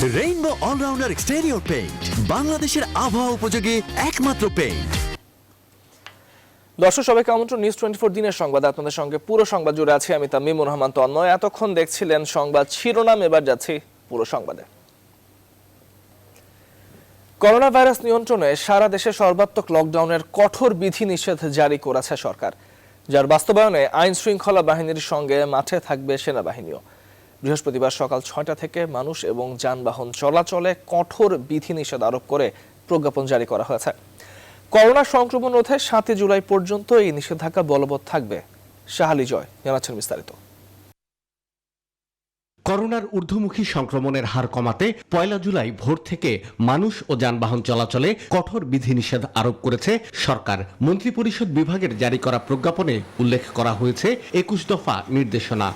Rainbow allrounder exterior paint, বাংলাদেশের আবহাওয়া উপযোগী একমাত্র পেইন্ট। দর্শক সবাইকে আমন্ত্রণ নিউজ 24 দিনের সংবাদ। আপনাদের সঙ্গে পুরো সংবাদ জুড়ে আছি আমি তামিমুর রহমান তন্ময়। এতক্ষণ দেখছিলেন সংবাদ শিরোনাম, এবার যাচ্ছি পুরো সংবাদে। করোনা ভাইরাস নিয়ন্ত্রণে সারা দেশে সর্বাত্মক লকডাউনের কঠোর বিধিনিষেধ জারি করেছে সরকার, যার বাস্তবায়নে আইন শৃঙ্খলা বাহিনীর সঙ্গে মাঠে থাকবে সেনাবাহিনীও। বৃহস্পতিবার সকাল 6টা থেকে মানুষ এবং যানবাহন চলাচলে কঠোর বিধিনিষেধ আরোপ করে প্রজ্ঞাপন জারি করা হয়েছে। করোনা সংক্রমণ রোধে 7 জুলাই পর্যন্ত এই নিষেধাজ্ঞা বলবৎ থাকবে। শাহালি জয় জানাচ্ছেন বিস্তারিত। করোনার ঊর্ধ্বমুখী সংক্রমণের হার কমাতে 1 জুলাই ভোর থেকে মানুষ ও যানবাহন চলাচলে কঠোর বিধিনিষেধ আরোপ করেছে সরকার। মন্ত্রিপরিষদ বিভাগের জারি করা প্রজ্ঞাপনে উল্লেখ করা হয়েছে 21 দফা নির্দেশনা।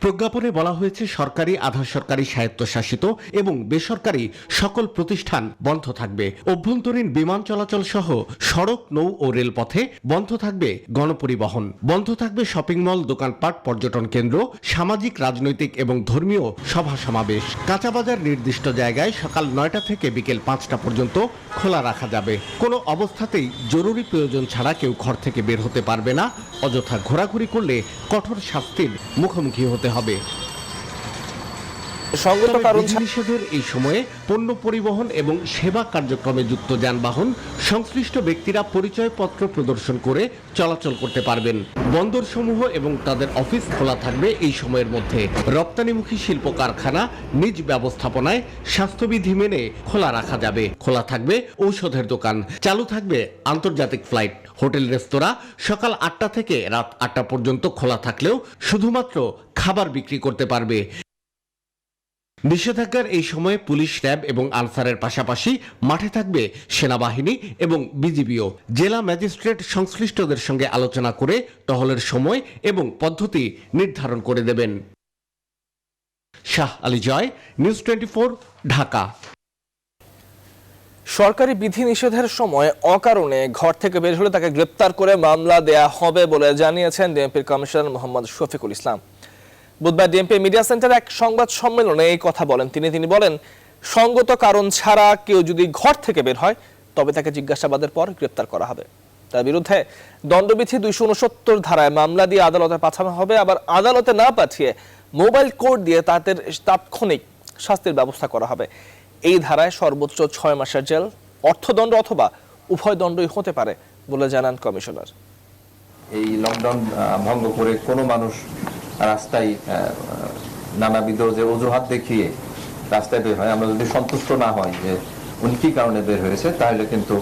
প্রজ্ঞাপনে বলা হয়েছে সরকারি, আধা সরকারি, স্বায়ত্তশাসিত এবং বেসরকারি সকল প্রতিষ্ঠান বন্ধ থাকবে। অভ্যন্তরীণ বিমান চলাচল সহ সড়ক, নৌ ও রেলপথে বন্ধ থাকবে গণপরিবহন। বন্ধ থাকবে শপিং মল, দোকানপাট, পর্যটন কেন্দ্র, সামাজিক, রাজনৈতিক এবং ধর্মীয় সভা সমাবেশ। কাঁচাবাজার নির্দিষ্ট জায়গায় সকাল 9টা থেকে বিকেল 5টা পর্যন্ত খোলা রাখা যাবে। কোনো অবস্থাতেই জরুরি প্রয়োজন ছাড়া কেউ ঘর থেকে বের হতে পারবে না। অযথা ঘোরাঘুরি করলে কঠোর শাস্তির মুখোমুখি হতে হবে। বিধিনিষেধের এই সময়ে পণ্য পরিবহন এবং সেবা কার্যক্রমে যুক্ত যানবাহন সংশ্লিষ্ট ব্যক্তিরা পরিচয়পত্র প্রদর্শন করে চলাচল করতে পারবেন। বন্দরসমূহ এবং তাদের অফিস খোলা থাকবে এই সময়ের মধ্যে। রপ্তানিমুখী শিল্প কারখানা নিজ ব্যবস্থাপনায় স্বাস্থ্যবিধি মেনে খোলা রাখা যাবে। খোলা থাকবে ঔষধের দোকান, চালু থাকবে আন্তর্জাতিক ফ্লাইট। হোটেল, রেস্তোরাঁ সকাল 8টা থেকে রাত 8টা পর্যন্ত খোলা থাকলেও শুধুমাত্র খাবার বিক্রি করতে পারবে। নিষেধাজ্ঞার এই সময়ে পুলিশ, র্যাব এবং আনসারের পাশাপাশি মাঠে থাকবে সেনাবাহিনী এবং বিজিবিও। জেলা ম্যাজিস্ট্রেট সংশ্লিষ্টদের সঙ্গে আলোচনা করে টহলের সময় এবং পদ্ধতি নির্ধারণ করে দেবেন। শাহ আলী জয়, নিউজ 24, ঢাকা। সরকারি বিধিনিষেধের সময় অকারণে ঘর থেকে বের হলে তাকে গ্রেপ্তার করে মামলা দেয়া হবে বলে জানিয়েছেন ডিএমপির কমিশনার মোহাম্মদ শফিকুল ইসলাম। বুধবার ডিএমপি মিডিয়া সেন্টারে এক সংবাদ সম্মেলনে এই কথা বলেন তিনি। বলেন, সঙ্গত কারণ ছাড়া কেউ যদি ঘর থেকে বের হয় তবে তাকে জিজ্ঞাসাবাদের পর গ্রেপ্তার করা হবে। তার বিরুদ্ধে দণ্ডবিধি 269 ধারায় মামলা দিয়ে আদালতে পাঠানো হবে। আবার আদালতে না পাঠিয়ে মোবাইল কোর্ট দিয়ে তাদের তাৎক্ষণিক শাস্তির ব্যবস্থা করা হবে। এই ধারায় সর্বোচ্চ 6 মাসের জেল, অর্থদণ্ড অথবা উভয় দণ্ডই হতে পারে বলে জানান কমিশনার। এই লকডাউন ভঙ্গ করে কোনো মানুষ রাস্তায় নানাবিধ যে অজুহাত দেখিয়ে রাস্তায় বের হয়, আমরা যদি সন্তুষ্ট না হয় যে উনি কি কারণে বের হয়েছে, তাহলে কিন্তু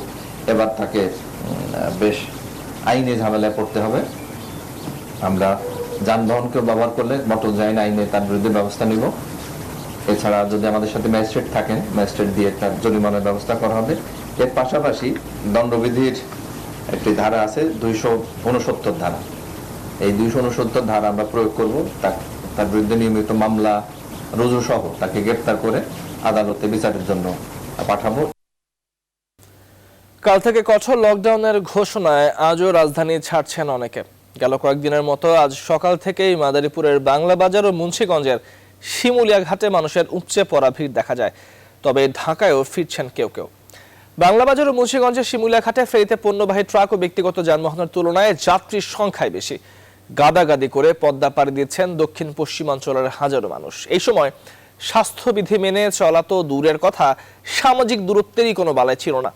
এবার তাকে বেশ আইনে ঝামেলায় পড়তে হবে। আমরা যানবাহনকে ব্যবহার করলে মোটর যান আইনে তার বিরুদ্ধে ব্যবস্থা নিব। এছাড়া যদি আমাদের সাথে ম্যাজিস্ট্রেট থাকেন, ম্যাজিস্ট্রেট দিয়ে তার জরিমানার ব্যবস্থা করা হবে। এর পাশাপাশি দণ্ডবিধির একটি ধারা আছে 269 ধারা। এই 269 ধারা আমরা প্রয়োগ করব, তার বিরুদ্ধে নিয়মিত মামলা রুজু সহ তাকে গ্রেপ্তার করে আদালতে বিচারের জন্য পাঠাবো। কাল থেকে কঠোর লকডাউনের ঘোষণায় আজও রাজধানী ছাড়ছেন অনেকে। গেল কয়েকদিনের মতো আজ সকাল থেকেই মাদারীপুরের বাংলা বাজার ও মুন্সিগঞ্জের শিমুলিয়া ঘাটে মানুষের উপচে পড়া ভিড় দেখা যায়। তবে ঢাকায়ও ফিরছেন কেউ কেউ। বাংলা বাজার ও মুন্সিগঞ্জের শিমুলিয়া ঘাটে ফেরিতে পণ্যবাহী ট্রাক ও ব্যক্তিগত যানবাহনের তুলনায় যাত্রীর সংখ্যাই বেশি। গাদাগাদি করে পদ্মা পাড়ি দিচ্ছেন দক্ষিণ পশ্চিমাঞ্চলের হাজারো মানুষ। এই সময় স্বাস্থ্যবিধি মেনে চলা তো দূরের কথা, সামাজিক দূরত্বেরই কোনো বালাই ছিল না।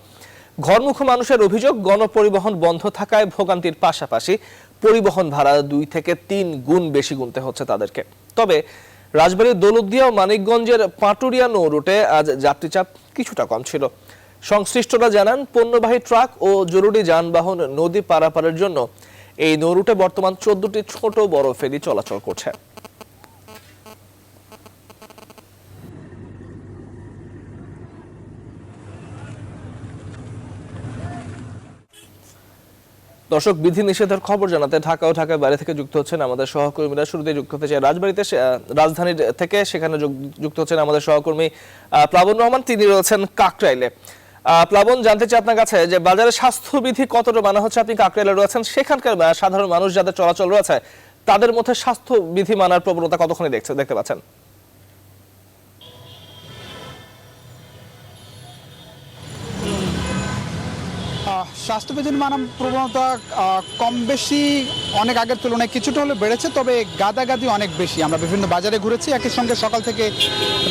ঘরমুখী মানুষের অভিযোগ, গণপরিবহন বন্ধ থাকায় ভোগান্তির পাশাপাশি পরিবহন ভাড়া 2 থেকে 3 গুণ বেশি গুনতে হচ্ছে তাদেরকে। তবে রাজবাড়ীর দৌলতদিয়া ও মানিকগঞ্জের পাটুরিয়া নৌ রুটে আজ যাত্রীচাপ কিছুটা কম ছিল। সংশ্লিষ্টরা জানান, পণ্যবাহী ট্রাক ও জরুরি যানবাহন নদী পারাপারের জন্য এই নৌ রুটে বর্তমান 14টি ছোট বড় ফেরি চলাচল করছে। দর্শক, বিধি নিষেধের খবর জানাতে ঢাকা ও ঢাকার বাইরে থেকে যুক্ত হচ্ছেন আমাদের সহকর্মীরা। শুরুতে যুক্ত হতে চাই রাজধানীর থেকে, সেখানে যুক্ত হচ্ছেন আমাদের সহকর্মী প্লাবন রহমান, তিনি রয়েছেন কাকরাইলে। প্লাবন, জানতে চাই আপনার কাছে যে বাজারে স্বাস্থ্যবিধি কতটা মানা হচ্ছে? আপনি কাকরাইলে রয়েছেন, সেখানকার সাধারণ মানুষ যাদের চলাচল রয়েছে তাদের মধ্যে স্বাস্থ্যবিধি মানার প্রবণতা কতখানি দেখতে পাচ্ছেন? স্বাস্থ্যবিধি মানা প্রবণতা কম বেশি অনেক আগের তুলনায় কিছুটা হলে বেড়েছে, তবে গাদাগাদি অনেক বেশি। আমরা বিভিন্ন বাজারে ঘুরেছি, একই সঙ্গে সকাল থেকে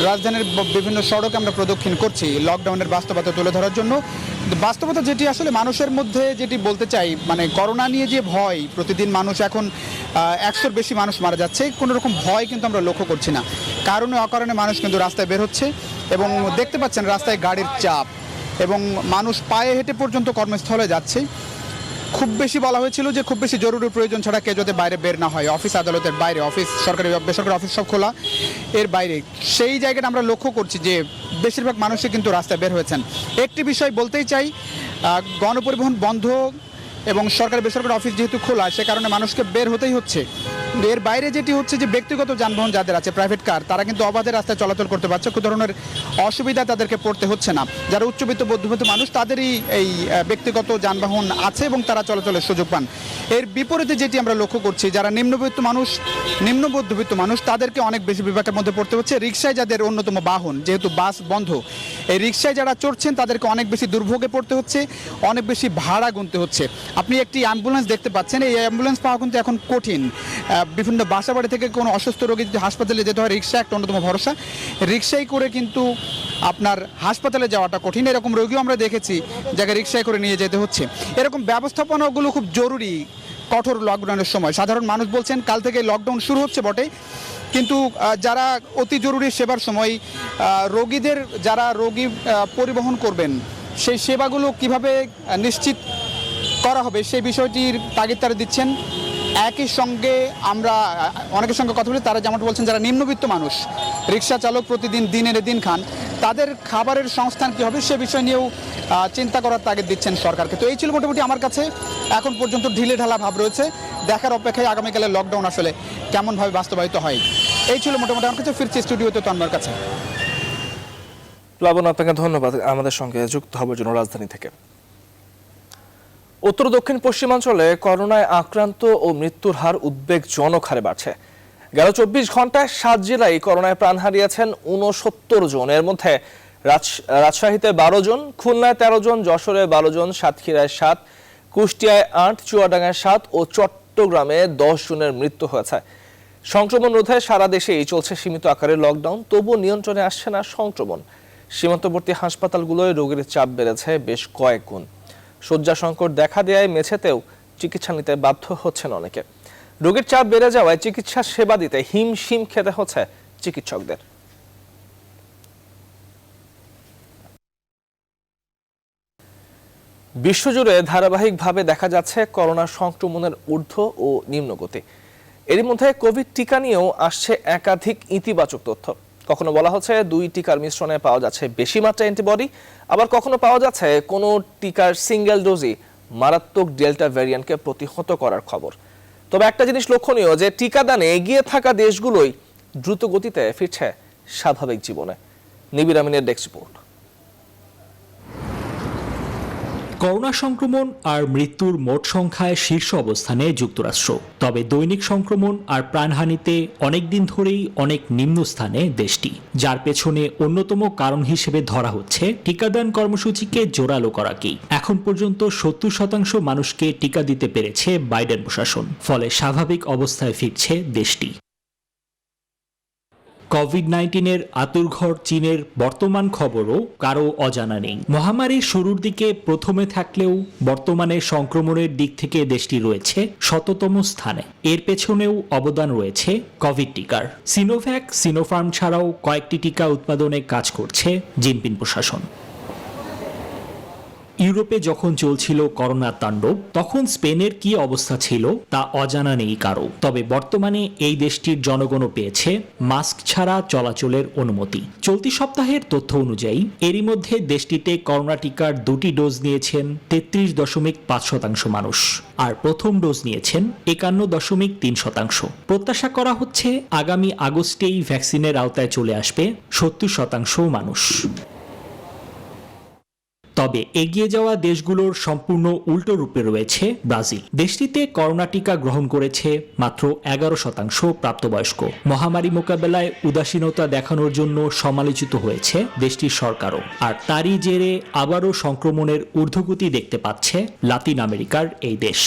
রাজধানীর বিভিন্ন সড়কে আমরা প্রদক্ষিণ করছি লকডাউনের বাস্তবতা তুলে ধরার জন্য। বাস্তবতা যেটি আসলে মানুষের মধ্যে যেটি বলতে চাই, মানে করোনা নিয়ে যে ভয়, প্রতিদিন মানুষ এখন 100-র বেশি মানুষ মারা যাচ্ছে, কোনো রকম ভয় কিন্তু আমরা লক্ষ্য করছি না। কারণে অকারণে মানুষ কিন্তু রাস্তায় বের হচ্ছে এবং দেখতে পাচ্ছেন রাস্তায় গাড়ির চাপ এবং মানুষ পায়ে হেঁটে পর্যন্ত কর্মস্থলে যাচ্ছে। খুব বেশি বলা হয়েছিল যে খুব বেশি জরুরি প্রয়োজন ছাড়া কেউ যাতে বাইরে বের না হয়, অফিস আদালতের বাইরে, অফিস সরকারি বেসরকারি অফিস সব খোলা, এর বাইরে সেই জায়গাটা আমরা লক্ষ্য করছি যে বেশিরভাগ মানুষই কিন্তু রাস্তায় বের হয়েছেন। একটি বিষয় বলতেই চাই, গণপরিবহন বন্ধ এবং সরকারি বেসরকারি অফিস যেহেতু খোলা, সে কারণে মানুষকে বের হতেই হচ্ছে। এর বাইরে যেটি হচ্ছে যে ব্যক্তিগত যানবাহন যাদের আছে, প্রাইভেট কার, তারা কিন্তু অবাধে রাস্তায় চলাচল করতে পারছে, কোনো ধরনের অসুবিধা তাদেরকে পড়তে হচ্ছে না। যারা উচ্চবিত্ত মধ্যবিত্ত মানুষ, তাদেরই এই ব্যক্তিগত যানবাহন আছে এবং তারা চলাচলের সুযোগ পান। এর বিপরীতে যেটি আমরা লক্ষ্য করছি, যারা নিম্ন মধ্যবিত্ত মানুষ, তাদেরকে অনেক বেশি বিপাকের মধ্যে পড়তে হচ্ছে। রিক্সায় যাদের অন্যতম বাহন, যেহেতু বাস বন্ধ, এই রিক্সায় যারা চড়ছেন তাদেরকে অনেক বেশি দুর্ভোগে পড়তে হচ্ছে, অনেক বেশি ভাড়া গুনতে হচ্ছে। আপনি একটি অ্যাম্বুলেন্স দেখতে পাচ্ছেন, এই অ্যাম্বুলেন্স পাওয়া কিন্তু এখন কঠিন। বিভিন্ন বাসাবাড়ি থেকে কোনো অসুস্থ রোগী যদি হাসপাতালে যেতে হয়, রিক্সা একটা অন্যতম ভরসা। রিক্সায় করে কিন্তু আপনার হাসপাতালে যাওয়াটা কঠিন। এরকম রোগীও আমরা দেখেছি যাকে রিক্সায় করে নিয়ে যেতে হচ্ছে। এরকম ব্যবস্থাপনাগুলো খুব জরুরি কঠোর লকডাউনের সময়। সাধারণ মানুষ বলছেন কাল থেকে লকডাউন শুরু হচ্ছে বটে, কিন্তু যারা অতি জরুরি সেবার সময় রোগীদের, যারা রোগী পরিবহন করবেন, সেই সেবাগুলো কিভাবে নিশ্চিত করা হবে সেই বিষয়টির তাগিদ তারা দিচ্ছেন। একই সঙ্গে আমরা অনেকের সঙ্গে কথা বলি, তারা যেমনটা বলছেন যারা নিম্নবিত্ত মানুষ, রিক্সা চালক প্রতিদিন দিনের দিন খান, তাদের খাবারের সংস্থান কী হবে সে বিষয় নিয়েও চিন্তা করার তাগিদ দিচ্ছেন সরকারকে। তো এই ছিল মোটামুটি আমার কাছে এখন পর্যন্ত ঢিলে ঢালা ভাব রয়েছে, দেখার অপেক্ষায় আগামীকালের লকডাউন আসলে কেমনভাবে বাস্তবায়িত হয়। এই ছিল মোটামুটি আমার কাছে। ফিরছি স্টুডিওতে তন্ময়ের কাছে। প্লাবন, আপনাকে ধন্যবাদ আমাদের সঙ্গে যুক্ত হবার জন্য রাজধানী থেকে। উত্তর দক্ষিণ পশ্চিমাঞ্চলে করোনায় আক্রান্ত ও মৃত্যুর হার উদ্বেগজনক হারে বাড়ছে। গেল 24 ঘন্টায় 7 জেলায় করোনায় প্রাণ হারিয়েছেন 69 জন। এর মধ্যে রাজশাহীতে 12 জন, খুলনায় 13 জন, যশোরে 12 জন, সাতক্ষীরায় 7, কুষ্টিয়ায় 8, চুয়াডাঙ্গায় 7 ও চট্টগ্রামে 10 জনের মৃত্যু হয়েছে। সংক্রমণ রোধে সারা দেশেই চলছে সীমিত আকারের লকডাউন, তবুও নিয়ন্ত্রণে আসছে না সংক্রমণ। সীমান্তবর্তী হাসপাতালগুলোয় রোগীর চাপ বেড়েছে বেশ কয়েক গুণ। শয্যা সংকট দেখা দেয়ায় মেঝেতেও চিকিৎসা নিতে বাধ্য হচ্ছেন অনেকে। রোগীর চাপ বেড়ে যাওয়ায় চিকিৎসা সেবা দিতে হিমশিম খেতে হচ্ছে চিকিৎসকদের। বিশ্বজুড়ে ধারাবাহিকভাবে দেখা যাচ্ছে করোনা সংক্রমণের ঊর্ধ্ব ও নিম্নগতি। এরই মধ্যে কোভিড টিকা নিয়েও আসছে একাধিক ইতিবাচক তথ্য। কখনো বলা হচ্ছে 2 টিকার মিশ্রণে পাওয়া যাচ্ছে বেশি মাত্রায় অ্যান্টিবডি, আবার কখনো পাওয়া যাচ্ছে কোনো টিকার সিঙ্গেল ডোজই মারাত্মক ডেল্টা ভ্যারিয়েন্টকে প্রতিহত করার খবর। তবে একটা জিনিস লক্ষণীয়, যে টিকাদানে এগিয়ে থাকা দেশগুলোই দ্রুত গতিতে ফিরছে স্বাভাবিক জীবনে। নিবির আমিনের ডেস্ক রিপোর্ট। করোনা সংক্রমণ আর মৃত্যুর মোট সংখ্যায় শীর্ষ অবস্থানে যুক্তরাষ্ট্র, তবে দৈনিক সংক্রমণ আর প্রাণহানিতে অনেকদিন ধরেই অনেক নিম্ন স্থানে দেশটি, যার পেছনে অন্যতম কারণ হিসেবে ধরা হচ্ছে টিকাদান কর্মসূচিকে জোরালো করাকেই। এখন পর্যন্ত 70% মানুষকে টিকা দিতে পেরেছে বাইডেন প্রশাসন, ফলে স্বাভাবিক অবস্থায় ফিরছে দেশটি। কোভিড-19-এর আতুরঘর চীনের বর্তমান খবরও কারো অজানা নেই। মহামারীর শুরুর দিকে প্রথমে থাকলেও বর্তমানে সংক্রমণের দিক থেকে দেশটি রয়েছে 100তম স্থানে। এর পেছনেও অবদান রয়েছে কোভিড টিকার। সিনোভ্যাক, সিনোফার্ম ছাড়াও কয়েকটি টিকা উৎপাদনে কাজ করছে জিনপিং প্রশাসন। ইউরোপে যখন চলছিল করোনার তাণ্ডব, তখন স্পেনের কি অবস্থা ছিল তা অজানা নেই কারো। তবে বর্তমানে এই দেশটির জনগণও পেয়েছে মাস্ক ছাড়া চলাচলের অনুমতি। চলতি সপ্তাহের তথ্য অনুযায়ী এরই মধ্যে দেশটিতে করোনা টিকার 2টি ডোজ নিয়েছেন 33.5% মানুষ, আর প্রথম ডোজ নিয়েছেন 51.3%। প্রত্যাশা করা হচ্ছে আগামী আগস্টেই ভ্যাকসিনের আওতায় চলে আসবে 70% মানুষ। তবে এগিয়ে যাওয়া দেশগুলোর সম্পূর্ণ উল্টো রূপে রয়েছে ব্রাজিল। দেশটিতে করোনা টিকা গ্রহণ করেছে মাত্র 11% প্রাপ্তবয়স্ক। মহামারী মোকাবেলায় উদাসীনতা দেখানোর জন্য সমালোচিত হয়েছে দেশটির সরকারও। আর তারই জেরে আবারও সংক্রমণের ঊর্ধ্বগতি দেখতে পাচ্ছে লাতিন আমেরিকার এই দেশ।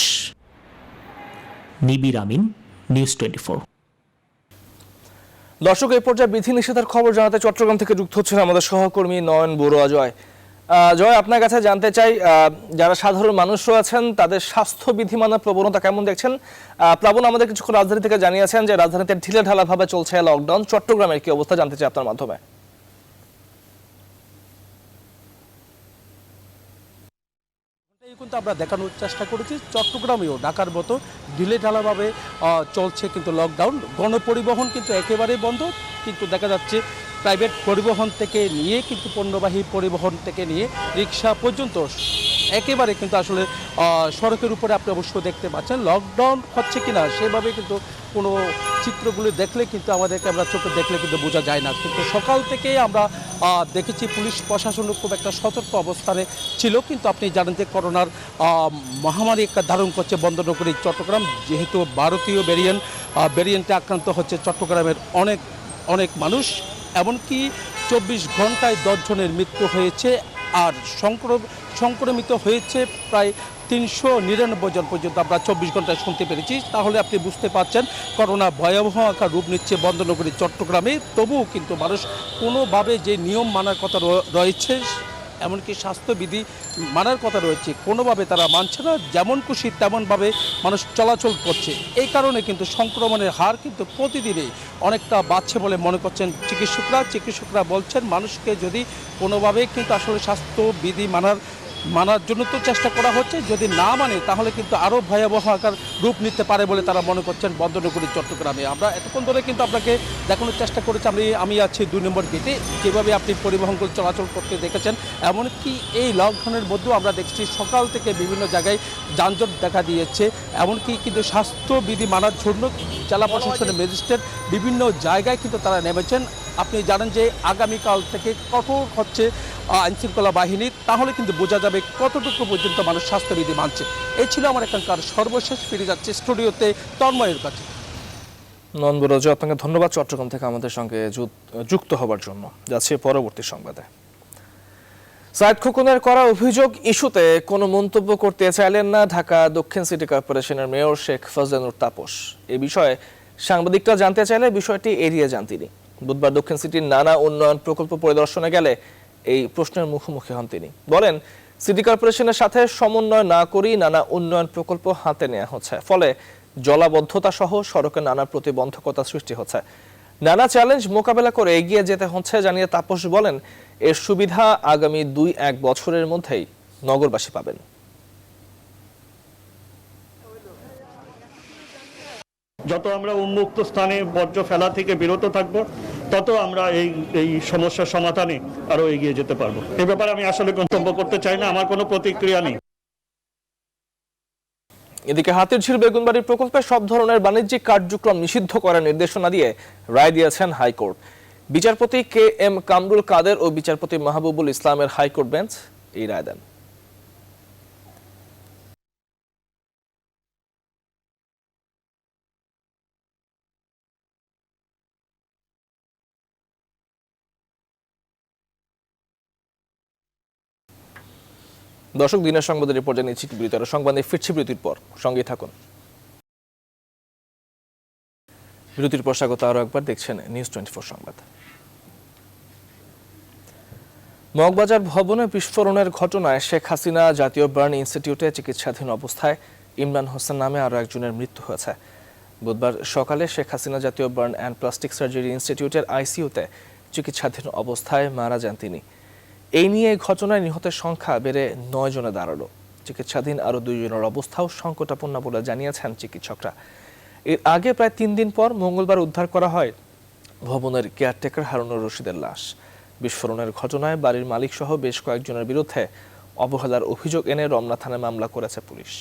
নিবির আমিন, নিউজ 24। দর্শক, এই পর্যায়ে বিধিনিষেধের খবর জানাতে চট্টগ্রাম থেকে যুক্ত হচ্ছেন আমাদের সহকর্মী নয়ন বড়ুয়া। জয়, আপনার কাছে জানতে চাই, যারা সাধারণ মানুষ রয়েছেন তাদের স্বাস্থ্য বিধি মানার প্রবণতা কেমন দেখছেন? প্লাবন আমাদের কিছুক্ষণ রাজধানী থেকে জানিয়েছেন যে রাজধানীতে ঢিলেঢালা ভাবে চলছে লকডাউন। চট্টগ্রামের কি অবস্থা জানতে চাই আপনার মাধ্যমে। কিন্তু আমরা দেখানোর চেষ্টা করেছি চট্টগ্রামেও ঢাকার মতো ঢিলেঢালাভাবে চলছে কিন্তু লকডাউন। গণপরিবহন কিন্তু একেবারেই বন্ধ, কিন্তু দেখা যাচ্ছে প্রাইভেট পরিবহন থেকে নিয়ে কিন্তু পণ্যবাহী পরিবহন থেকে নিয়ে রিক্সা পর্যন্ত একেবারে কিন্তু আসলে সড়কের উপরে আপনি অবশ্যই দেখতে পাচ্ছেন। লকডাউন হচ্ছে কিনা সেভাবে কিন্তু কোনো চিত্রগুলো দেখলে কিন্তু আমাদেরকে আমরা চোখে দেখলে কিন্তু বোঝা যায় না। কিন্তু সকাল থেকে আমরা দেখেছি পুলিশ প্রশাসনও খুব একটা সতর্ক অবস্থানে ছিল। কিন্তু আপনি জানেন যে করোনার মহামারী একটা ধারণ করছে বন্দরনগরী চট্টগ্রাম, যেহেতু ভারতীয় ভ্যারিয়েন্টে আক্রান্ত হচ্ছে চট্টগ্রামের অনেক মানুষ। এমনকি 24 ঘন্টায় 10 জনের মৃত্যু হয়েছে, আর সংক্রমিত হয়েছে প্রায় 399 জন পর্যন্ত আমরা 24 ঘন্টায় শুনতে পেরেছি। তাহলে আপনি বুঝতে পারছেন করোনা ভয়াবহ আকার রূপ নিচ্ছে বন্দরনগরী চট্টগ্রামে। তবুও কিন্তু মানুষ কোনোভাবে যে নিয়ম মানার কথা রয়েছে, এমনকি স্বাস্থ্যবিধি মানার কথা রয়েছে, কোনোভাবে তারা মানছে না। যেমন খুশি তেমনভাবে মানুষ চলাচল করছে। এই কারণে কিন্তু সংক্রমণের হার কিন্তু প্রতিদিনই অনেকটা বাড়ছে বলে মনে করছেন চিকিৎসকরা বলছেন মানুষকে যদি কোনোভাবে কিন্তু আসলে স্বাস্থ্যবিধি মানার জন্য তো চেষ্টা করা হচ্ছে, যদি না মানে তাহলে কিন্তু আরও ভয়াবহ আকার রূপ নিতে পারে বলে তারা মনে করছেন বন্দরনগরী চট্টগ্রামে। আমরা এতক্ষণ ধরে কিন্তু আপনাকে দেখানোর চেষ্টা করেছি আমি আছি 2 নম্বর গেটে, যেভাবে আপনি পরিবহনগুলো চলাচল করতে দেখেছেন। এমনকি এই লকডাউনের মধ্যেও আমরা দেখছি সকাল থেকে বিভিন্ন জায়গায় যানজট দেখা দিয়েছে। এমনকি কিন্তু স্বাস্থ্যবিধি মানার জন্য জেলা প্রশাসনের ম্যাজিস্ট্রেট বিভিন্ন জায়গায় কিন্তু তারা নেমেছেন। আপনি জানেন যে আগামীকাল থেকে কঠোর হচ্ছে আইনশৃঙ্খলা বাহিনী, তাহলে কিন্তু বোঝা যাবে কতটুকু পর্যন্ত মানুষ স্বাস্থ্যবিধি মানছে। এই ছিল আমার এখানকার সর্বশেষ। ফিরে যাচ্ছে স্টুডিওতে তন্ময়ের কাছে। নয়ন বড়ুয়া, আপনাকে ধন্যবাদ চট্টগ্রাম থেকে আমাদের সঙ্গে যুক্ত হবার জন্য। যাচ্ছে পরবর্তী সংবাদে। সাইদ খোকনের করা অভিযোগ ইস্যুতে কোনো মন্তব্য করতে চাইলেন না ঢাকা দক্ষিণ সিটি কর্পোরেশনের মেয়র শেখ ফজলেনুর তাপস। এ বিষয়ে সাংবাদিকরা জানতে চাইলে বিষয়টি এড়িয়ে যান তিনি। বুধবার দক্ষিণ সিটির নানা উন্নয়ন প্রকল্প পরিদর্শনে গেলে এই প্রশ্নের মুখোমুখি হন তিনি। বলেন, সিটি কর্পোরেশনের সাথে সমন্বয় না করেই নানা উন্নয়ন প্রকল্প হাতে নেওয়া হচ্ছে, ফলে জলাবদ্ধতা সহ সড়কে নানা প্রতিবন্ধকতা সৃষ্টি হচ্ছে। নানা চ্যালেঞ্জ মোকাবেলা করে এগিয়ে যেতে হচ্ছে জানিয়ে তাপস বলেন, এর সুবিধা আগামী 2-1 বছরের মধ্যেই নগরবাসী পাবেন। যত আমরা উন্মুক্ত স্থানে বর্জ্য ফেলা থেকে বিরত থাকব, তত আমরা এই সমস্যার সমাধানে আরো এগিয়ে যেতে পারবো। এ ব্যাপারে আমি আসলে মন্তব্য করতে চাই না, আমার কোনো প্রতিক্রিয়া নেই। এদিকে হাতিরঝিল বেগুনবাড়ি প্রকল্পে সব ধরনের বাণিজ্যিক কার্যক্রম নিষিদ্ধ করার নির্দেশনা দিয়ে রায় দিয়েছেন হাইকোর্ট। বিচারপতি KM কামরুল কাদের ও বিচারপতি মাহবুবুল ইসলামের হাইকোর্ট বেঞ্চ এই রায় দেন। দর্শক, দিনের সংবাদের রিপোর্টে নিচ্ছি বিরতির সংবাদে ফিরছি বিরতির পর, সঙ্গেই থাকুন। বিরতির পর স্বাগত আরো একবার, দেখছেন নিউজ 24 সংবাদ। মগবাজার ভবনে বিস্ফোরণের ঘটনায় শেখ হাসিনা জাতীয় বার্ন ইনস্টিটিউটে চিকিৎসাধীন অবস্থায় ইমরান হোসেন নামে আরো একজনের মৃত্যু হয়েছে। বুধবার সকালে শেখ হাসিনা জাতীয় বার্ন অ্যান্ড প্লাস্টিক সার্জারি ইনস্টিটিউটের ICUতে চিকিৎসাধীন অবস্থায় মারা যান তিনি। এই নিয়ে ঘটনায় নিহতের সংখ্যা বেড়ে 9 জনে দাঁড়ালো। চিকিৎসাধীন আরো 2 জনের অবস্থাও সংকটাপন্ন বলে জানিয়েছেন চিকিৎসকরা। এর আগে প্রায় 3 দিন পর মঙ্গলবার উদ্ধার করা হয় ভবনের কেয়ারটেকার হারুনুর রশিদের লাশ। বিস্ফোরণের ঘটনায় বাড়ির মালিক সহ বেশ কয়েকজনের বিরুদ্ধে অবহেলার অভিযোগ এনে রমনা থানায় মামলা করেছে পুলিশ।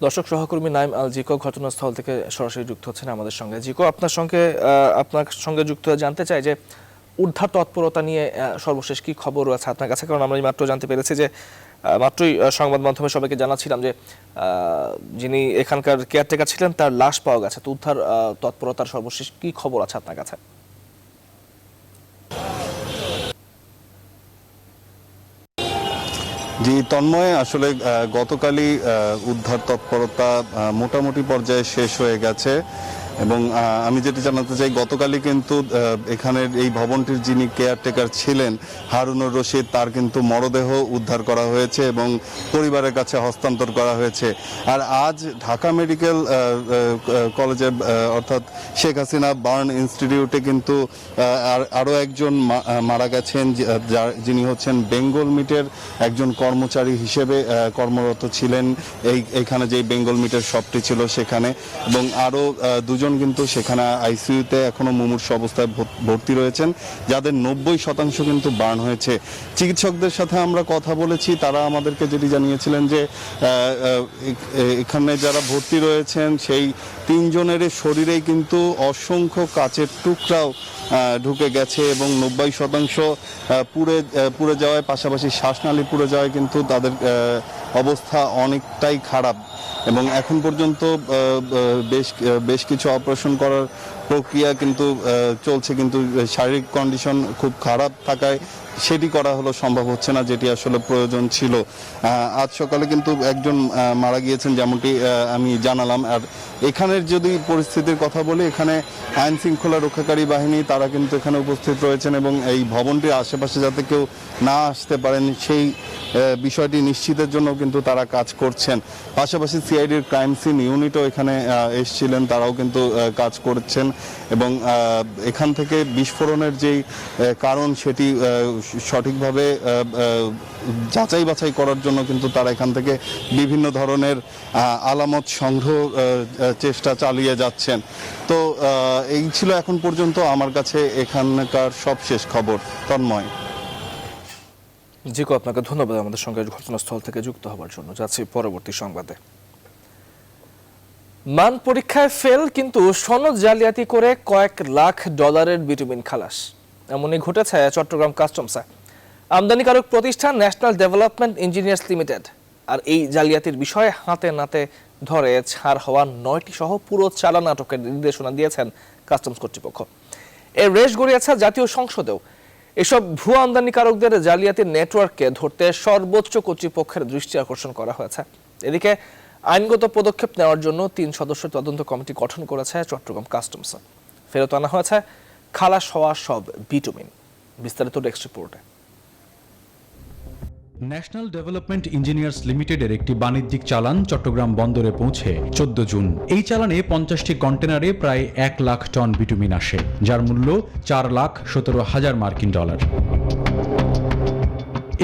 দর্শক সহকর্মী নাইম আল জিকো ঘটনাস্থল থেকে সরাসরি যুক্ত হচ্ছেন আমাদের সঙ্গে। জিকো, আপনার সঙ্গে যুক্ত হয়ে জানতে চাই যে উদ্ধার তৎপরতা নিয়ে সর্বশেষ কি খবর রয়েছে আপনার কাছে, কারণ আমরা মাত্র জানতে পেরেছি যে মাত্রই সংবাদ মাধ্যমে সবাইকে জানাচ্ছিলাম যে যিনি এখানকার কেয়ারটেকার ছিলেন তার লাশ পাওয়া গেছে। তো উদ্ধার তৎপরতার সর্বশেষ কি খবর আছে আপনার কাছে? জি তন্ময়, আসলে গতকালই উদ্ধার তৎপরতা মোটামুটি পর্যায়ে শেষ হয়ে গেছে এবং আমি যেটি জানাতে চাই, গতকালই কিন্তু এখানের এই ভবনটির যিনি কেয়ারটেকার ছিলেন হারুনুর রশিদ, তার কিন্তু মরদেহ উদ্ধার করা হয়েছে এবং পরিবারের কাছে হস্তান্তর করা হয়েছে। আর আজ ঢাকা মেডিকেল কলেজে অর্থাৎ শেখ হাসিনা বার্ন ইনস্টিটিউটে কিন্তু আরও একজন মারা গেছেন, যিনি হচ্ছেন বেঙ্গল মিটের একজন কর্মচারী হিসেবে কর্মরত ছিলেন এইখানে যে বেঙ্গল মিটের শপটি ছিল সেখানে, এবং আরও দুজন কিন্তু সেখানে আইসিইউতে এখনো মুমূর্ষু অবস্থায় ভর্তি রয়েছেন, যাদের 90% কিন্তু বার্ন হয়েছে। চিকিৎসকদের সাথে আমরা কথা বলেছি, তারা আমাদেরকে যেটি জানিয়েছিলেন যে এখানে যারা ভর্তি রয়েছেন সেই 3 জনের শরীরেই কিন্তু অসংখ্য কাচের টুকরাও ঢুকে গেছে এবং 90% পুড়ে যাওয়ায়, পাশাপাশি শ্বাসনালী পুড়ে যাওয়ায় কিন্তু তাদের অবস্থা অনেকটাই খারাপ এবং এখন পর্যন্ত বেশ কিছু অপারেশন করার প্রক্রিয়া কিন্তু চলছে, কিন্তু শারীরিক কন্ডিশন খুব খারাপ থাকায় সেটি করা সম্ভব হচ্ছে না, যেটি আসলে প্রয়োজন ছিল। আজ সকালে কিন্তু একজন মারা গিয়েছেন, যেমনটি আমি জানালাম। আর এখানের যদি পরিস্থিতির কথা বলি, এখানে আইন শৃঙ্খলা রক্ষাকারী বাহিনী তারা কিন্তু এখানে উপস্থিত রয়েছেন এবং এই ভবনটির আশেপাশে যাতে কেউ না আসতে পারেন সেই বিষয়টি নিশ্চিতের জন্য কিন্তু তারা কাজ করছেন। পাশাপাশি সিআইডির ক্রাইম সিন ইউনিটও এখানে এসেছিলেন, তারাও কিন্তু কাজ করছেন এবং এখান থেকে বিস্ফোরণের যেই কারণ সেটি সঠিকভাবে যাচাই বাছাই করার জন্য কিন্তু তারা এখান থেকে বিভিন্ন ধরনের আলামত সংগ্রহ চেষ্টা চালিয়ে যাচ্ছেন। তো এই ছিল এখন পর্যন্ত আমার কাছে এখানকার সবশেষ খবর। তন্ময়। জিকো, আপনাকে ধন্যবাদ আমাদের সঙ্গে ঘটনাস্থল থেকে যুক্ত হওয়ার জন্য। যাচ্ছি পরবর্তী সংবাদে। মান পরীক্ষায় ফেল কিন্তু সনদ জালিয়াতি করে কয়েক লাখ ডলারের বিটুমিন খালাস, এমনই ঘটেছে চট্টগ্রাম কাস্টমসে। আমদানিকারক প্রতিষ্ঠান ন্যাশনাল ডেভেলপমেন্ট ইঞ্জিনিয়ার্স লিমিটেড। আর এই জালিয়াতির বিষয়ে হাতে নাতে ধরে ছাড় হওয়া 9টি সহ পুরো চালান আটকের নির্দেশনা দিয়েছেন কাস্টমস কর্তৃপক্ষ। এর রেশ গড়িয়েছে জাতীয় সংসদেও। এসব ভুয়া আমদানিকারকদের জালিয়াতির নেটওয়ার্ককে ধরতে সর্বোচ্চ কর্তৃপক্ষের দৃষ্টি আকর্ষণ করা হয়েছে। এদিকে আইনগত পদক্ষেপ নেওয়ার জন্য 3 সদস্যের তদন্ত কমিটি গঠন করেছে চট্টগ্রাম কাস্টমস। ফেরত আনা হয়েছে খালাস হওয়া সব বিটুমিন। বিস্তারিত ডেস্ক রিপোর্টে। ন্যাশনাল ডেভেলপমেন্ট ইঞ্জিনিয়ার্স লিমিটেডের একটি বাণিজ্যিক চালান চট্টগ্রাম বন্দরে পৌঁছে 14 জুন। এই চালানে 50টি কন্টেনারে প্রায় 1 লাখ টন বিটুমিন আসে, যার মূল্য 4,17,000 মার্কিন ডলার।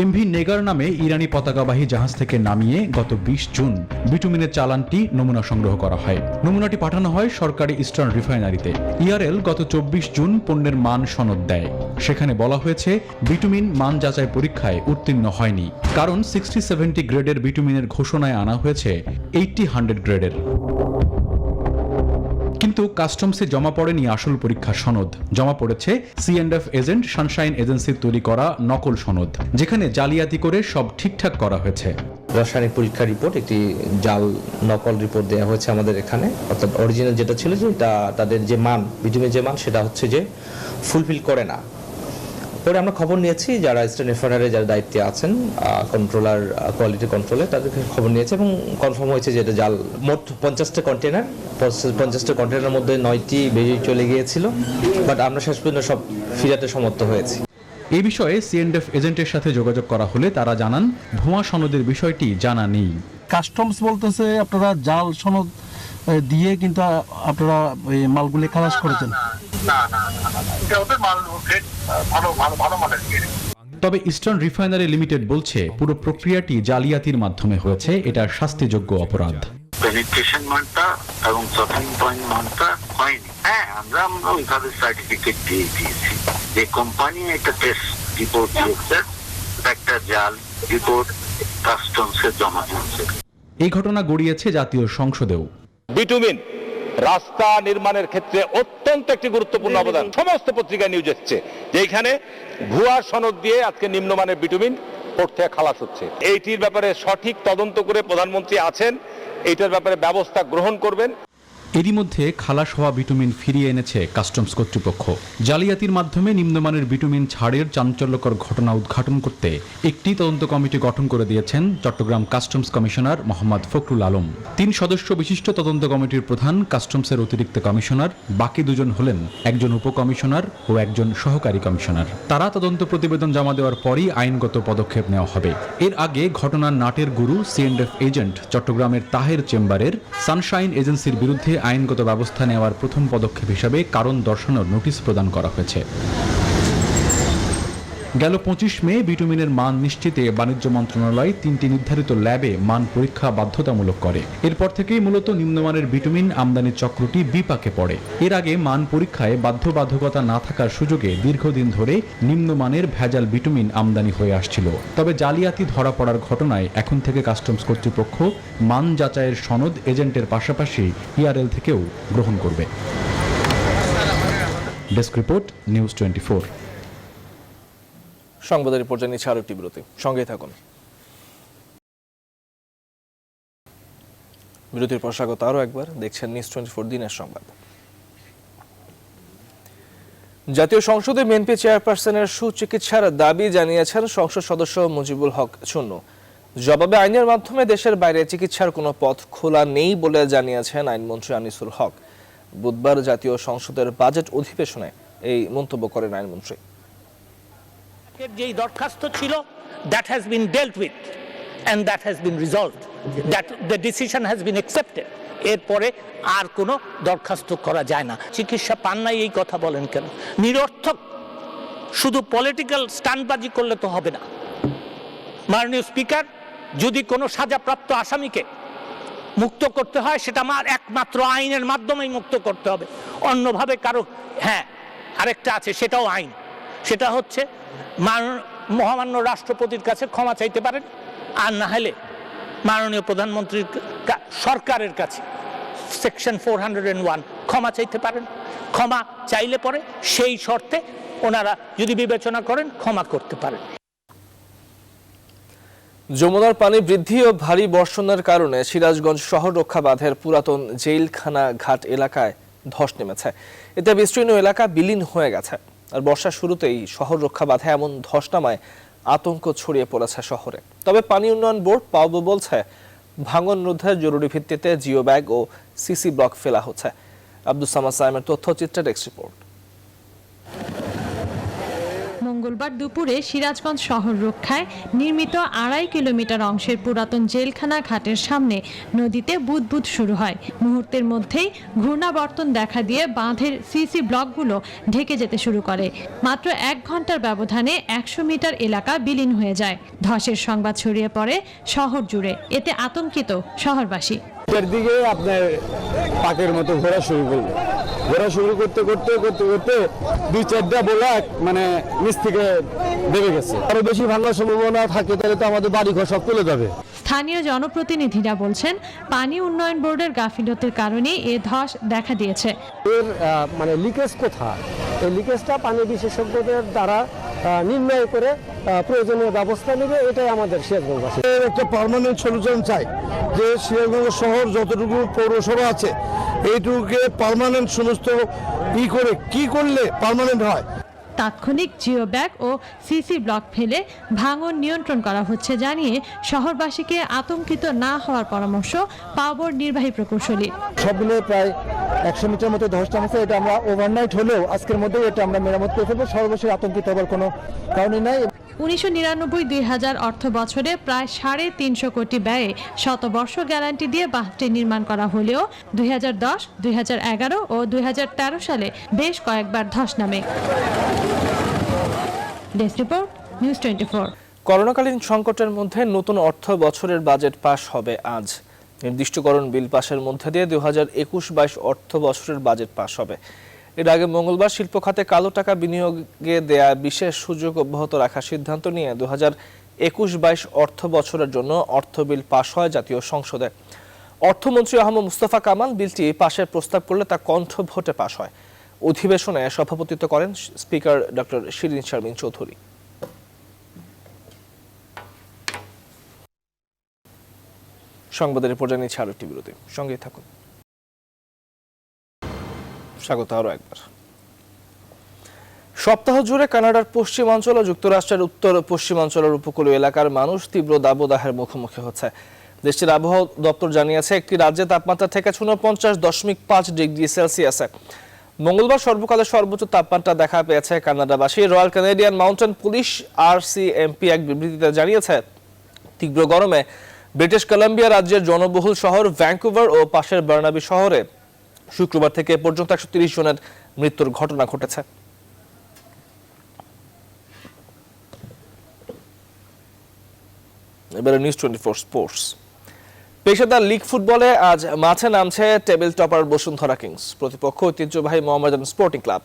এমভি নেগার নামে ইরানি পতাকাবাহী জাহাজ থেকে নামিয়ে গত 20 জুন বিটুমিনের চালানটি নমুনা সংগ্রহ করা হয়। নমুনাটি পাঠানো হয় সরকারি ইস্টার্ন রিফাইনারিতে। ইআরএল গত 24 জুন পণ্যের মান সনদ দেয়। সেখানে বলা হয়েছে বিটুমিন মান যাচাই পরীক্ষায় উত্তীর্ণ হয়নি, কারণ 60-70 গ্রেডের বিটুমিনের ঘোষণায় আনা হয়েছে 80-100 গ্রেডের। কিন্তু কাস্টমসে জমা পড়েনি আসল পরীক্ষার সনদ, জমা পড়েছে C&F এজেন্ট সানশাইন এজেন্সির তৈরি করা নকল সনদ, যেখানে জালিয়াতি করে সব ঠিকঠাক করা হয়েছে। রাসায়নিক পরীক্ষা রিপোর্ট, একটি জাল নকল রিপোর্ট দেওয়া হয়েছে আমাদের এখানে, অর্থাৎ অরিজিনাল যেটা ছিল যে তাদের যে মান, বিটুমিনের যে মান, সেটা হচ্ছে যে ফুলফিল করে না। পরে আমরা খবর নিয়েছি, যারা ইস্টার্ন রিফাইনারি যারা দায়িত্বে আছেন, কন্ট্রোলার, কোয়ালিটি কন্ট্রোলে, তাদেরকে খবর নিয়েছে এবং কনফার্ম হয়েছে যে এটা জাল। মোট 50টা কন্টেনারের মধ্যে 9টি বেরিয়ে চলে গিয়েছিল, বাট আমরা শেষ পর্যন্ত সব ফিরাতে সমর্থ হয়েছি। এই বিষয়ে C&F এজেন্টের সাথে যোগাযোগ করা হলে তারা জানান ভুয়া সনদের বিষয়টি জানা নেই। কাস্টমস বলতেছে আপনারা জাল সনদ দিয়ে কিন্তু আপনারা এই মালগুলি খালাস করেছেন। তবে ইস্টার্ন রিফাইনারি লিমিটেড বলছে পুরো প্রক্রিয়াটি জালিয়াতির মাধ্যমে হয়েছে, এটা শাস্তিযোগ্য অপরাধ। পেনিট্রেশন মানটা এবং সফিং পয়েন্ট মানটা হয়নি। হ্যাঁ, আমরা ওইভাবে সার্টিফিকেট দিয়ে দিয়েছি যে কোম্পানি একটা টেস্ট রিপোর্ট দিয়েছে, একটা জাল রিপোর্ট কাস্টমসে জমা দিয়েছে। এই ঘটনা গড়িয়েছে জাতীয় সংসদেও। বিটুমিন রাস্তা নির্মাণের ক্ষেত্রে অত্যন্ত একটি গুরুত্বপূর্ণ অবদান। সমস্ত পত্রিকায় নিউজ এসছে যে এখানে ভুয়া সনদ দিয়ে আজকে নিম্নমানের বিটুমিন পোর্ট থেকে খালাস হচ্ছে। এইটির ব্যাপারে সঠিক তদন্ত করে প্রধানমন্ত্রী আছেন, এইটার ব্যাপারে ব্যবস্থা গ্রহণ করবেন। এরই মধ্যে খালাস হওয়া বিটুমিন ফিরিয়ে এনেছে কাস্টমস কর্তৃপক্ষ। জালিয়াতির মাধ্যমে নিম্নমানের বিটুমিন ছাড়ের চাঞ্চল্যকর ঘটনা উদ্ঘাটন করতে একটি তদন্ত কমিটি গঠন করে দিয়েছেন চট্টগ্রাম কাস্টমস কমিশনার মোহাম্মদ ফখরুল আলম। 3 সদস্য বিশিষ্ট তদন্ত কমিটির প্রধান কাস্টমসের অতিরিক্ত কমিশনার, বাকি 2জন হলেন একজন উপকমিশনার ও একজন সহকারী কমিশনার। তারা তদন্ত প্রতিবেদন জমা দেওয়ার পরই আইনগত পদক্ষেপ নেওয়া হবে। এর আগে ঘটনার নাটের গুরু সিএনএফ এজেন্ট চট্টগ্রামের তাহের চেম্বারের সানশাইন এজেন্সির বিরুদ্ধে আইনগত ব্যবস্থা নেওয়ার প্রথম পদক্ষেপ হিসাবে কারণ দর্শানোর নোটিশ প্রদান করা হয়েছে। গেল 25 মে বিটুমিনের মান নিশ্চিতে বাণিজ্য মন্ত্রণালয় 3টি নির্ধারিত ল্যাবে মান পরীক্ষা বাধ্যতামূলক করে। এরপর থেকেই মূলত নিম্নমানের বিটুমিন আমদানি চক্রটি বিপাকে পড়ে। এর আগে মান পরীক্ষায় বাধ্যবাধকতা না থাকার সুযোগে দীর্ঘদিন ধরে নিম্নমানের ভেজাল বিটুমিন আমদানি হয়ে আসছিল। তবে জালিয়াতি ধরা পড়ার ঘটনায় এখন থেকে কাস্টমস কর্তৃপক্ষ মান যাচাইয়ের সনদ এজেন্টের পাশাপাশি ইআরএল থেকেও গ্রহণ করবে। Desk report, news 24। সংবাদের পর্যায়ে নিচ্ছে আরো একটি বিরতি, সঙ্গেই থাকুন। বিরতির পর স্বাগত আরো একবার, দেখছেন নিউজ 24 দিনের সংবাদ। জাতীয় সংসদে বিএনপি চেয়ারপারসনের সুচিকিৎসার দাবি জানিয়েছেন সংসদ সদস্য মুজিবুল হক চুন্নু। জবাবে আইনের মাধ্যমে দেশের বাইরে চিকিৎসার কোনো পথ খোলা নেই বলে জানিয়েছেন আইনমন্ত্রী আনিসুল হক। বুধবার জাতীয় সংসদের বাজেট অধিবেশনে এই মন্তব্য করেন আইনমন্ত্রী। যেই দরখাস্ত ছিল, that has been dealt with and that has been resolved, that the decision has been accepted. এরপরে আর কোনো দরখাস্ত করা যায় না। চিকিৎসা পান নাই এই কথা বলেন কেন? নিরর্থক শুধু পলিটিক্যাল স্টান্টবাজি করলে তো হবে না। মাননীয় স্পিকার, যদি কোনো সাজাপ্রাপ্ত আসামিকে মুক্ত করতে হয় সেটা আমার একমাত্র আইনের মাধ্যমেই মুক্ত করতে হবে, অন্যভাবে কারো। হ্যাঁ, আরেকটা আছে, সেটাও আইন, সেটা হচ্ছে মহামান্য রাষ্ট্রপতির কাছে ক্ষমা চাইতে পারেন, আর না হলে মাননীয় প্রধানমন্ত্রীর সরকারের কাছে সেকশন 401 ক্ষমা চাইতে পারেন। ক্ষমা চাইলে পরে সেই শর্তে ওনারা যদি বিবেচনা করেন ক্ষমা করতে পারেন। যমুনার পানি বৃদ্ধি ও ভারী বর্ষণের কারণে সিরাজগঞ্জ শহর রক্ষা বাঁধের পুরাতন জেলখানা ঘাট এলাকায় ধস নেমেছে। এতে বিস্তীর্ণ এলাকা বিলীন হয়ে গেছে। আর বর্ষার শুরুতেই শহর রক্ষা বাঁধে এমন ধস নামায় আতঙ্ক ছড়িয়ে পড়েছে শহরে। তবে পানি উন্নয়ন বোর্ড পাওবো বলছে ভাঙন রোধে জরুরি ভিত্তিতে জিও ব্যাগ ও সিসি ব্লক ফেলা হচ্ছে। আব্দুস সামাদ সাইমের তথ্যচিত্রে ডেস্ক রিপোর্ট। মঙ্গলবার দুপুরে সিরাজগঞ্জ শহর রক্ষায় নির্মিত 2.5 কিলোমিটার অংশের পুরাতন জেলখানা ঘাটের সামনে নদীতে বুদবুদ শুরু হয়। মুহূর্তের মধ্যেই ঘূর্ণাবর্তন দেখা দিয়ে বাঁধের সিসি ব্লকগুলো ঢেকে যেতে শুরু করে। মাত্র 1 ঘন্টার ব্যবধানে 100 মিটার এলাকা বিলীন হয়ে যায়। ধসের সংবাদ ছড়িয়ে পড়ে শহর জুড়ে। এতে আতঙ্কিত শহরবাসী। দিকে আপনার পাকের মতো ঘোরা শুরু করলো। ঘোরা শুরু করতে করতে করতে করতে 2-4টা ব্লক মানে নিচ থেকে দেবে গেছে। আরো বেশি ভাঙার সম্ভাবনা থাকে, তাহলে তো আমাদের বাড়ি ঘর সব তুলে যাবে। স্থানীয় জনপ্রতিনিধিরা বলছেন পানি উন্নয়ন বোর্ডের গাফিলতির কারণে এ ধস দেখা দিয়েছে। এর মানে লিকেজ কোথায়, এই লিকেজটা পানি বিশেষজ্ঞদের দ্বারা নির্ণয় করে প্রয়োজনীয় ব্যবস্থা নেবে, এটাই আমাদের সিরাজগঞ্জবাসী। এর একটা পার্মানেন্ট সলিউশন চাই, যে সিরাজগঞ্জ শহর যতটুকু পৌরসভা আছে এইটুকুকে পার্মানেন্ট সমস্ত করে কি করলে পার্মানেন্ট হয়। তাৎক্ষণিক জিও ব্যাগ ও সিসি ব্লক ফেলে ভাঙন নিয়ন্ত্রণ করা হচ্ছে জানিয়ে শহরবাসীকে আতঙ্কিত না হওয়ার পরামর্শ পাওয়ার নির্বাহী প্রকৌশলী। সব মিলে প্রায় 100 মিটার মতো ধস নামছে। এটা আমরা ওভারনাইট হলেও আজকের মধ্যে এটা আমরা মেরামত করে ফেলবো। সর্বশেষ আতঙ্কিত হওয়ার কোনো কারণই নাই। 1999-2000 অর্থ বছরে প্রায় 350 কোটি ব্যয়ে শতবর্ষ গ্যারান্টি দিয়ে বাঁধটি নির্মাণ করা হলেও 2010, 2011 ও 2013 সালে বেশ কয়েকবার ধস নামে। Desk report, news 24। করোনাকালীন সংকটের মধ্যে নতুন অর্থ বছরের বাজেট পাস হবে আজ। নির্দিষ্টকরণ বিল পাশের মধ্যে দিয়ে 2021-22 অর্থ বছরের বাজেট পাস হবে। এর আগে মঙ্গলবার শিল্প খাতে কালো টাকা বিনিয়োগে দেয়া বিশেষ সুযোগ অব্যাহত রাখার সিদ্ধান্ত নিয়ে 21-22 অর্থ বছরের জন্য অর্থ বিল পাশ হয় জাতীয় সংসদে। অর্থমন্ত্রী আহমদ মুস্তফা কামাল বিলটি পাশের প্রস্তাব করলে তা কণ্ঠ ভোটে পাশ হয়। অধিবেশনে সভাপতিত্ব করেন স্পিকার ডক্টর শিরিন শারমিন চৌধুরী। সংবাদের পর্যায়ে নিচ্ছে আরো একটি বিরতি, সঙ্গেই থাকুন। স্বাগত আরো একবার। সপ্তাহ জুড়ে কানাডার পশ্চিমাঞ্চল ও যুক্তরাষ্ট্রের উত্তর পশ্চিমাঞ্চলের উপকূলীয় এলাকার মানুষ তীব্র দাবদাহের মুখোমুখি হচ্ছে। দেশটির আবহাওয়া দপ্তর জানিয়েছে একটি রাজ্যে তাপমাত্রা থেকে 49.5 ডিগ্রি সেলসিয়াসে। মঙ্গলবার সর্বকালের সর্বোচ্চ তাপমাত্রা দেখা পেয়েছে কানাডাবাসী। Royal Canadian Mountain Police RCMP এক বিবৃতিতে জানিয়েছে তীব্র গরমে ব্রিটিশ কলাম্বিয়া রাজ্যের জনবহুল শহর ভ্যাঙ্কুভার ও পাশের বার্নাবি শহরে শুক্রবার থেকে এ পর্যন্ত 130 জনের মৃত্যুর ঘটনা ঘটেছে। এবারে নিউজ 24 স্পোর্টস। পেশাদার লিগ ফুটবলে আজ মাঠে নামছে টেবিল টপার বসুন্ধরা কিংস। প্রতিপক্ষ ঐতিহ্যবাহী মোহামেডান স্পোর্টিং ক্লাব।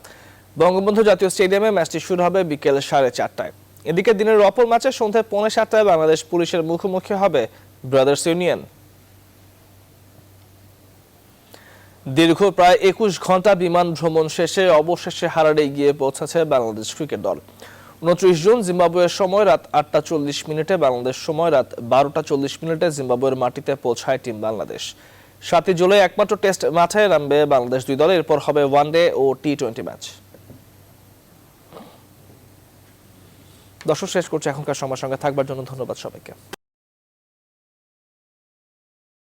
বঙ্গবন্ধু জাতীয় স্টেডিয়ামে ম্যাচটি শুরু হবে বিকেল 4:30টায়। এদিকে দিনের অপর ম্যাচে সন্ধ্যা 7:45টায় বাংলাদেশ পুলিশের মুখোমুখি হবে ব্রাদার্স ইউনিয়ন। দীর্ঘ প্রায় 21 ঘন্টা বিমান ভ্রমণ শেষে অবশেষে হারারে গিয়ে পৌঁছেছে বাংলাদেশ ক্রিকেট দল। 29 জুন জিম্বাবুয়ের সময় রাত 8টা 40 মিনিটে, বাংলাদেশ সময় রাত 12টা 40 মিনিটে জিম্বাবুয়ের মাটিতে পৌঁছায় টিম বাংলাদেশ। 7 জুলাই একমাত্র টেস্ট মাঠে নামবে বাংলাদেশ দুই দল। এরপর হবে ওয়ানডে ও T20 ম্যাচ। দর্শক, শেষ করছে এখনকার সময়ের সঙ্গে থাকবার জন্য ধন্যবাদ সবাইকে।